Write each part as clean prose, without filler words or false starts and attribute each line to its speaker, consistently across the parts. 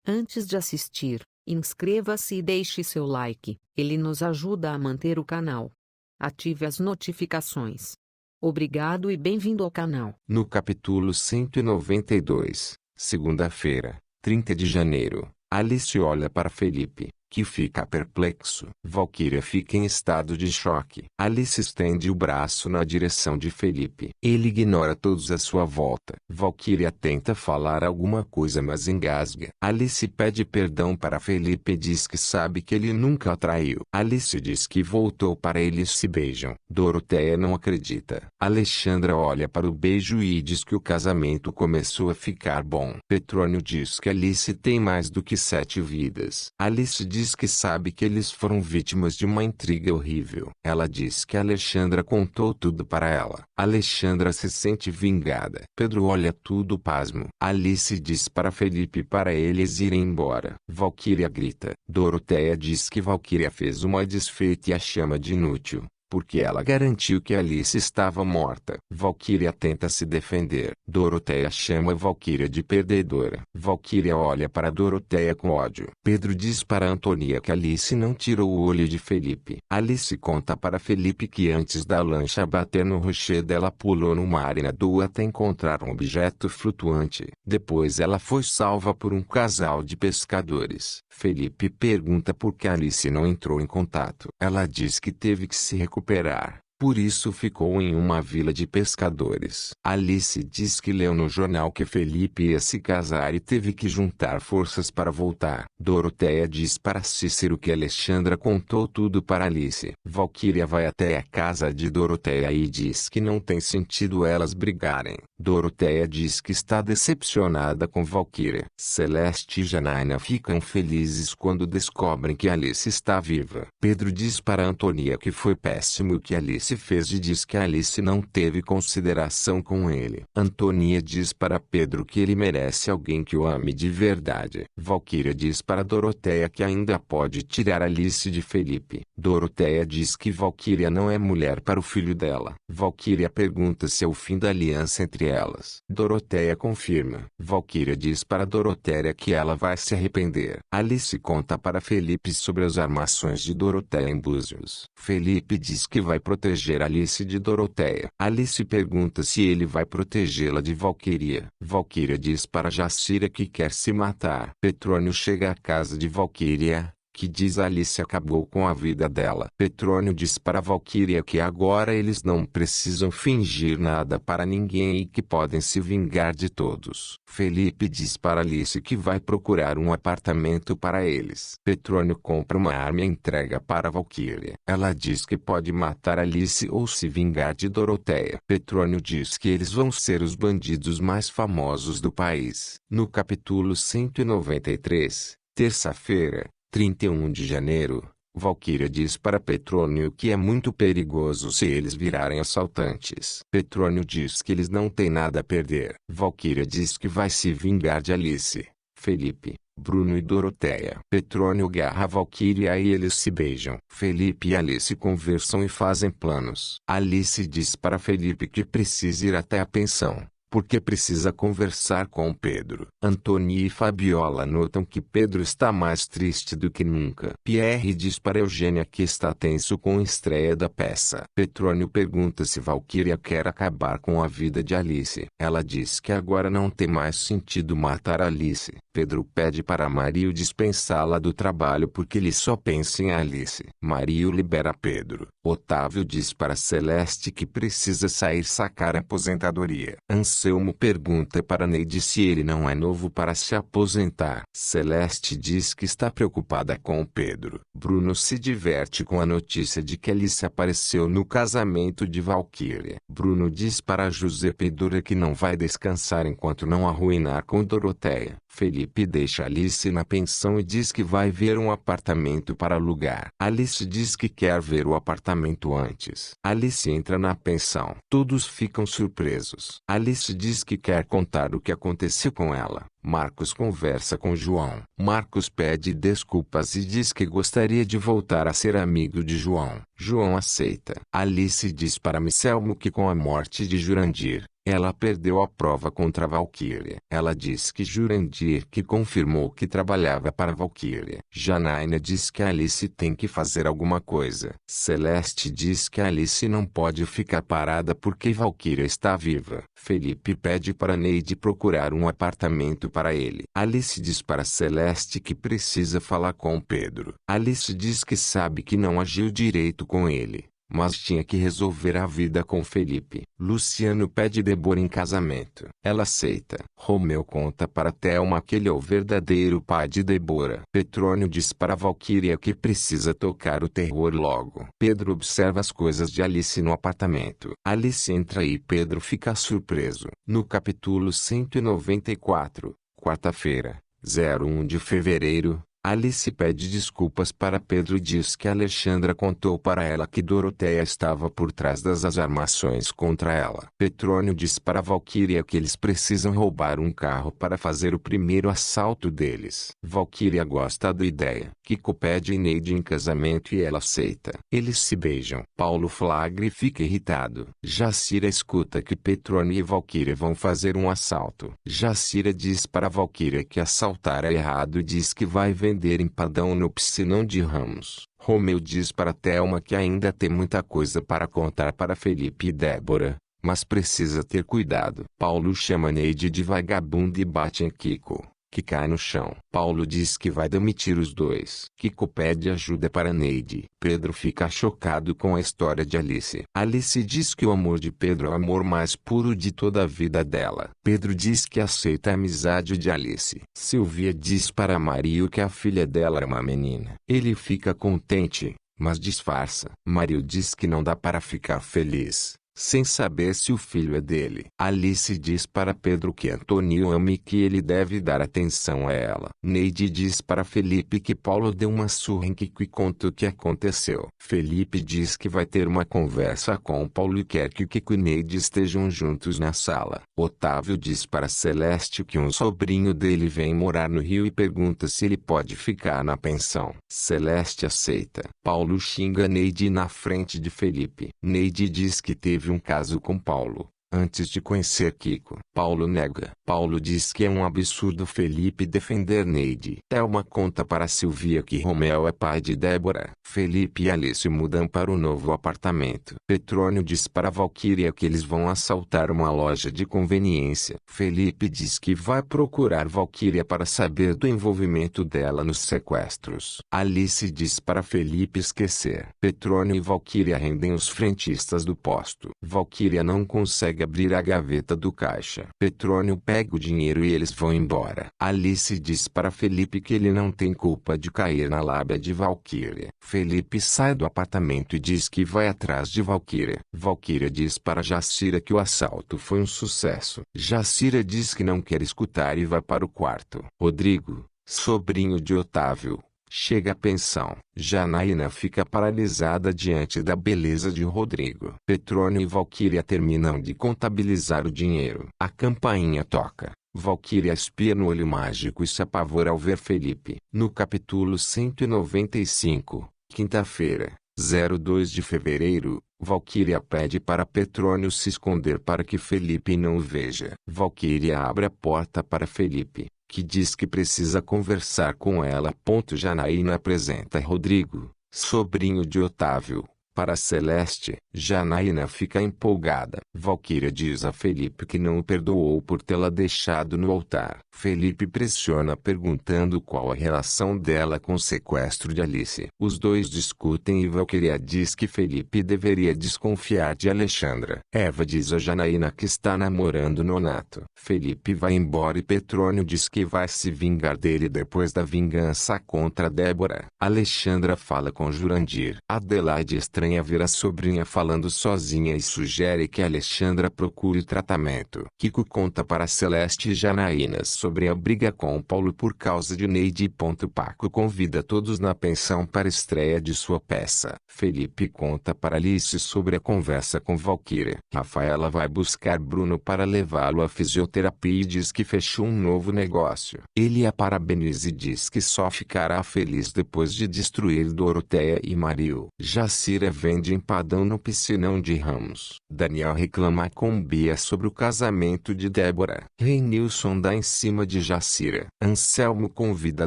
Speaker 1: Antes de assistir, inscreva-se e deixe seu like, ele nos ajuda a manter o canal. Ative as notificações. Obrigado e bem-vindo ao canal.
Speaker 2: No capítulo 192, segunda-feira, 30 de janeiro, Alice olha para Felipe, que fica perplexo. Valquíria fica em estado de choque. Alice estende o braço na direção de Felipe. Ele ignora todos à sua volta. Valquíria tenta falar alguma coisa, mas engasga. Alice pede perdão para Felipe e diz que sabe que ele nunca a traiu. Alice diz que voltou para eles se beijam. Doroteia não acredita. Alexandra olha para o beijo e diz que o casamento começou a ficar bom. Petrônio diz que Alice tem mais do que 7 vidas. Alice diz que sabe que eles foram vítimas de uma intriga horrível. Ela diz que Alexandra contou tudo para ela. Alexandra se sente vingada. Pedro olha tudo pasmo. Alice diz para Felipe para eles irem embora. Valquíria grita. Doroteia diz que Valquíria fez uma desfeita e a chama de inútil, porque ela garantiu que Alice estava morta. Valquíria tenta se defender. Doroteia chama Valquíria de perdedora. Valquíria olha para Doroteia com ódio. Pedro diz para Antonia que Alice não tirou o olho de Felipe. Alice conta para Felipe que antes da lancha bater no rochedo ela pulou no mar e nadou até encontrar um objeto flutuante. Depois ela foi salva por um casal de pescadores. Felipe pergunta por que Alice não entrou em contato. Ela diz que teve que se recuperar, por isso ficou em uma vila de pescadores. Alice diz que leu no jornal que Felipe ia se casar e teve que juntar forças para voltar. Doroteia diz para Cícero que Alexandra contou tudo para Alice. Valquíria vai até a casa de Doroteia e diz que não tem sentido elas brigarem. Doroteia diz que está decepcionada com Valquíria. Celeste e Janaina ficam felizes quando descobrem que Alice está viva. Pedro diz para Antonia que foi péssimo o que Alice fez e diz que Alice não teve consideração com ele. Antonia diz para Pedro que ele merece alguém que o ame de verdade. Valquíria diz para Doroteia que ainda pode tirar Alice de Felipe. Doroteia diz que Valquíria não é mulher para o filho dela. Valquíria pergunta se é o fim da aliança entre elas. Doroteia confirma. Valquíria diz para Doroteia que ela vai se arrepender. Alice conta para Felipe sobre as armações de Doroteia em Búzios. Felipe diz que vai proteger Alice de Doroteia. Alice pergunta se ele vai protegê-la de Valquíria. Valquíria diz para Jacira que quer se matar. Petrônio chega à casa de Valquíria, que diz Alice acabou com a vida dela. Petrônio diz para Valquíria que agora eles não precisam fingir nada para ninguém e que podem se vingar de todos. Felipe diz para Alice que vai procurar um apartamento para eles. Petrônio compra uma arma e entrega para Valquíria. Ela diz que pode matar Alice ou se vingar de Doroteia. Petrônio diz que eles vão ser os bandidos mais famosos do país. No capítulo 193, terça-feira, 31 de janeiro, Valquíria diz para Petrônio que é muito perigoso se eles virarem assaltantes. Petrônio diz que eles não têm nada a perder. Valquíria diz que vai se vingar de Alice, Felipe, Bruno e Doroteia. Petrônio agarra Valquíria e eles se beijam. Felipe e Alice conversam e fazem planos. Alice diz para Felipe que precisa ir até a pensão, porque precisa conversar com Pedro. Antonia e Fabiola notam que Pedro está mais triste do que nunca. Pierre diz para Eugênia que está tenso com a estreia da peça. Petrônio pergunta se Valquíria quer acabar com a vida de Alice. Ela diz que agora não tem mais sentido matar Alice. Pedro pede para Mario dispensá-la do trabalho porque ele só pensa em Alice. Mario libera Pedro. Otávio diz para Celeste que precisa sair sacar a aposentadoria. Anselmo pergunta para Neide se ele não é novo para se aposentar. Celeste diz que está preocupada com Pedro. Bruno se diverte com a notícia de que Alice apareceu no casamento de Valquíria. Bruno diz para Giuseppe e Dora que não vai descansar enquanto não arruinar com Doroteia. Felipe deixa Alice na pensão e diz que vai ver um apartamento para alugar. Alice diz que quer ver o apartamento antes. Alice entra na pensão. Todos ficam surpresos. Alice diz que quer contar o que aconteceu com ela. Marcos conversa com João. Marcos pede desculpas e diz que gostaria de voltar a ser amigo de João. João aceita. Alice diz para Anselmo que com a morte de Jurandir, Ela perdeu a prova contra Valquíria. Ela diz que Jurandir que confirmou que trabalhava para Valquíria. Janaína diz que Alice tem que fazer alguma coisa. Celeste diz que Alice não pode ficar parada porque Valquíria está viva. Felipe pede para Neide procurar um apartamento para ele. Alice diz para Celeste que precisa falar com Pedro. Alice diz que sabe que não agiu direito com ele, mas tinha que resolver a vida com Felipe. Luciano pede Débora em casamento. Ela aceita. Romeu conta para Thelma que ele é o verdadeiro pai de Débora. Petrônio diz para Valquíria que precisa tocar o terror logo. Pedro observa as coisas de Alice no apartamento. Alice entra e Pedro fica surpreso. No capítulo 194, quarta-feira, 01 de fevereiro, Alice pede desculpas para Pedro e diz que Alexandra contou para ela que Doroteia estava por trás das armações contra ela. Petrônio diz para Valquíria que eles precisam roubar um carro para fazer o primeiro assalto deles. Valquíria gosta da ideia. Kiko pede Neide em casamento e ela aceita. Eles se beijam. Paulo flagra e fica irritado. Jacira escuta que Petrônio e Valquíria vão fazer um assalto. Jacira diz para Valquíria que assaltar é errado e diz que vai vender empadão no piscinão de Ramos. Romeu diz para Thelma que ainda tem muita coisa para contar para Felipe e Débora, mas precisa ter cuidado. Paulo chama Neide de vagabunda e bate em Kiko, que cai no chão. Paulo diz que vai demitir os dois. Kiko pede ajuda para Neide. Pedro fica chocado com a história de Alice. Alice diz que o amor de Pedro é o amor mais puro de toda a vida dela. Pedro diz que aceita a amizade de Alice. Silvia diz para Mario que a filha dela é uma menina. Ele fica contente, mas disfarça. Mario diz que não dá para ficar feliz sem saber se o filho é dele. Alice diz para Pedro que Antônio ama e que ele deve dar atenção a ela. Neide diz para Felipe que Paulo deu uma surra em Kiko e conta o que aconteceu. Felipe diz que vai ter uma conversa com Paulo e quer que Kiko e Neide estejam juntos na sala. Otávio diz para Celeste que um sobrinho dele vem morar no Rio e pergunta se ele pode ficar na pensão. Celeste aceita. Paulo xinga Neide na frente de Felipe. Neide diz que teve um caso com Paulo antes de conhecer Kiko. Paulo nega. Paulo diz que é um absurdo Felipe defender Neide. Thelma conta para Silvia que Romeu é pai de Débora. Felipe e Alice mudam para o novo apartamento. Petrônio diz para Valquíria que eles vão assaltar uma loja de conveniência. Felipe diz que vai procurar Valquíria para saber do envolvimento dela nos sequestros. Alice diz para Felipe esquecer. Petrônio e Valquíria rendem os frentistas do posto. Valquíria não consegue abrir a gaveta do caixa. Petrônio pega o dinheiro e eles vão embora. Alice diz para Felipe que ele não tem culpa de cair na lábia de Valquíria. Felipe sai do apartamento e diz que vai atrás de Valquíria. Valquíria diz para Jacira que o assalto foi um sucesso. Jacira diz que não quer escutar e vai para o quarto. Rodrigo, sobrinho de Otávio, chega à pensão. Janaína fica paralisada diante da beleza de Rodrigo. Petrônio e Valquíria terminam de contabilizar o dinheiro. A campainha toca. Valquíria espia no olho mágico e se apavora ao ver Felipe. No capítulo 195, quinta-feira, 02 de fevereiro, Valquíria pede para Petrônio se esconder para que Felipe não o veja. Valquíria abre a porta para Felipe, que diz que precisa conversar com ela. Janaína apresenta Rodrigo, sobrinho de Otávio, para Celeste. Janaína fica empolgada. Valquíria diz a Felipe que não o perdoou por tê-la deixado no altar. Felipe pressiona perguntando qual a relação dela com o sequestro de Alice. Os dois discutem e Valquíria diz que Felipe deveria desconfiar de Alexandra. Eva diz a Janaína que está namorando Nonato. Felipe vai embora e Petrônio diz que vai se vingar dele depois da vingança contra Débora. Alexandra fala com Jurandir. Adelaide estranha ver a sobrinha falando sozinha e sugere que Alexandra procure tratamento. Kiko conta para Celeste e Janaína sobre a briga com Paulo por causa de Neide. Paco convida todos na pensão para a estreia de sua peça. Felipe conta para Alice sobre a conversa com Valquíria. Rafaela vai buscar Bruno para levá-lo à fisioterapia e diz que fechou um novo negócio. Ele a parabeniza e diz que só ficará feliz depois de destruir Doroteia e Mario. Jacira vende empadão no piscinão de Ramos. Daniel reclama com Bia sobre o casamento de Débora. Reinilson dá em cima de Jacira. Anselmo convida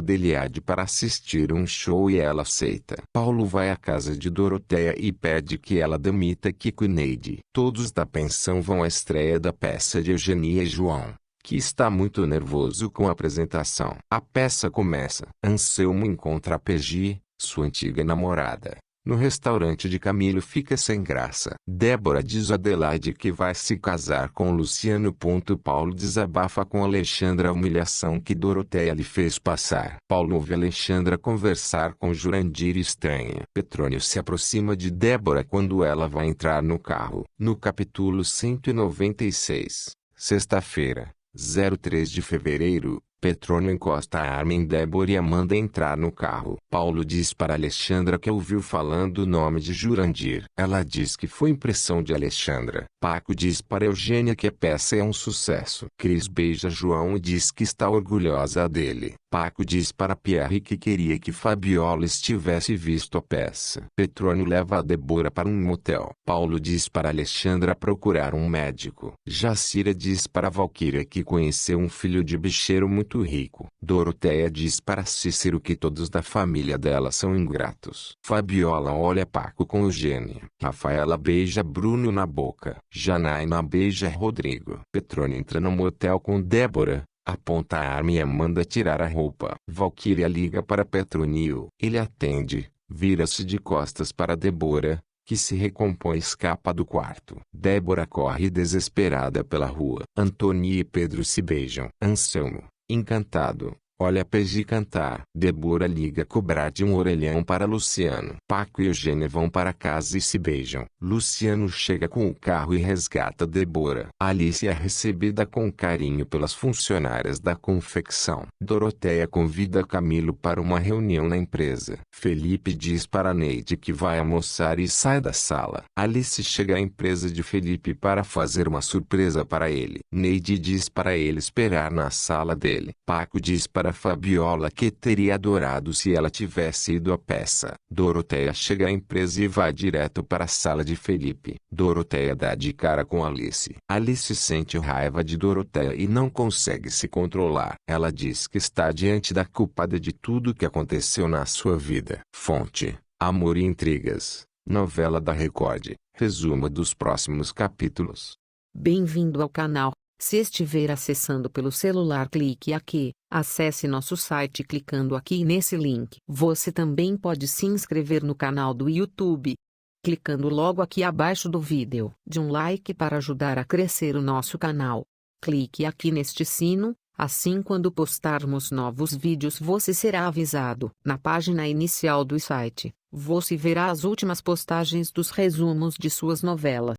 Speaker 2: Deliade para assistir um show e ela aceita. Paulo vai à casa de Doroteia e pede que ela demita Kiko e Neide. Todos da pensão vão à estreia da peça de Eugenia e João, que está muito nervoso com a apresentação. A peça começa. Anselmo encontra a Pegi, sua antiga namorada. No restaurante de Camilo fica sem graça. Débora diz a Adelaide que vai se casar com Luciano. Paulo desabafa com Alexandra a humilhação que Doroteia lhe fez passar. Paulo ouve Alexandra conversar com Jurandir e estranha. Petrônio se aproxima de Débora quando ela vai entrar no carro. No capítulo 196, sexta-feira, 03 de fevereiro, Petrônio encosta a arma em Débora e a manda entrar no carro. Paulo diz para Alexandra que ouviu falando o nome de Jurandir. Ela diz que foi impressão de Alexandra. Paco diz para Eugênia que a peça é um sucesso. Cris beija João e diz que está orgulhosa dele. Paco diz para Pierre que queria que Fabiola estivesse visto a peça. Petrônio leva a Débora para um motel. Paulo diz para Alexandra procurar um médico. Jacira diz para Valquíria que conheceu um filho de bicheiro muito rico. Doroteia diz para Cícero que todos da família dela são ingratos. Fabiola olha Paco com Eugênia. Rafaela beija Bruno na boca. Janaína beija Rodrigo. Petrônio entra no motel com Débora, aponta a arma e a manda tirar a roupa. Valquíria liga para Petrônio. Ele atende, vira-se de costas para Débora, que se recompõe e escapa do quarto. Débora corre desesperada pela rua. Antônia e Pedro se beijam. Anselmo, encantado, olha Pegi cantar. Débora liga cobrar de um orelhão para Luciano. Paco e Eugênia vão para casa e se beijam. Luciano chega com o carro e resgata Débora. Alice é recebida com carinho pelas funcionárias da confecção. Doroteia convida Camilo para uma reunião na empresa. Felipe diz para Neide que vai almoçar e sai da sala. Alice chega à empresa de Felipe para fazer uma surpresa para ele. Neide diz para ele esperar na sala dele. Paco diz para Fabiola que teria adorado se ela tivesse ido à peça. Doroteia chega à empresa e vai direto para a sala de Felipe. Doroteia dá de cara com Alice. Alice sente raiva de Doroteia e não consegue se controlar. Ela diz que está diante da culpada de tudo que aconteceu na sua vida. Fonte: Amor e Intrigas. Novela da Record. Resumo dos próximos capítulos.
Speaker 1: Bem-vindo ao canal. Se estiver acessando pelo celular, clique aqui. Acesse nosso site clicando aqui nesse link. Você também pode se inscrever no canal do YouTube, clicando logo aqui abaixo do vídeo. De um like para ajudar a crescer o nosso canal. Clique aqui neste sino, assim quando postarmos novos vídeos você será avisado. Na página inicial do site, você verá as últimas postagens dos resumos de suas novelas.